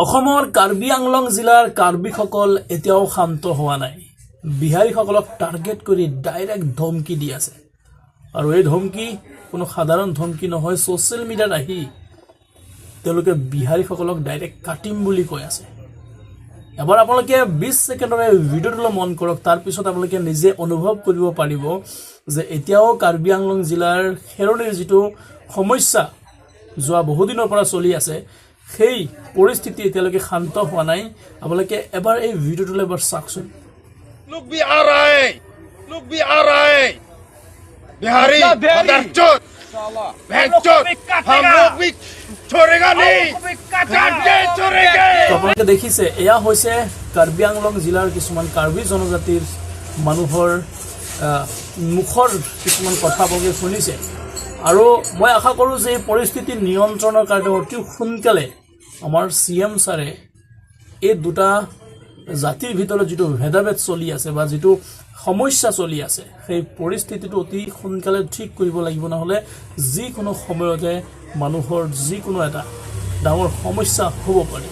অসমৰ কাৰ্বি আংলং জিলাৰ কাৰ্বিসকল এতিয়াও শান্ত হোৱা নাই। বিহাৰীসকলক টাৰ্গেট কৰি ডাইৰেক্ট ধমকি দি আছে আৰু এই ধমকি কোনো সাধাৰণ ধমকি নহয়। ছ'চিয়েল মিডিয়াত আহি তেওঁলোকে বিহাৰীসকলক ডাইৰেক্ট কাটিম বুলি কৈ আছে। এবাৰ আপোনালোকে 20 ছেকেণ্ডৰ ভিডিঅ'টোলৈ মন কৰক, তাৰপিছত আপোনালোকে নিজে অনুভৱ কৰিব পাৰিব যে এতিয়াও কাৰ্বি আংলং জিলাৰ খেৰণিৰ যিটো সমস্যা যোৱা বহুদিনৰ পৰা চলি আছে, সেই পৰিস্থিতি এতিয়ালৈকে শান্ত হোৱা নাই। আপোনালোকে এবাৰ এই ভিডিঅ'টোলৈ এবাৰ চাওকচোন। लोग भी आ रहा है, लोग भी आ रहा है। बिहारी मदरचोद, भैंचोद, हम लोग भी छोड़ेगा नहीं, काटे छोड़ेंगे। আপোনালোকে দেখিছে, এয়া হৈছে কাৰ্বি আংলং জিলাৰ কিছুমান কাৰ্বি জনজাতিৰ মানুহৰ মুখৰ কিছুমান কথা আপোনালোকে শুনিছে। আৰু মই আশা কৰোঁ যে এই পৰিস্থিতি নিয়ন্ত্ৰণৰ কাৰণে অতি সোনকালে আমাৰ CM ছাৰে এই দুটা জাতিৰ ভিতৰত যিটো ভেদাভেদ চলি আছে বা যিটো সমস্যা চলি আছে, সেই পৰিস্থিতিটো অতি সোনকালে ঠিক কৰিব লাগিব। নহ'লে যিকোনো সময়তে মানুহৰ যিকোনো এটা ডাঙৰ সমস্যা হ'ব পাৰে।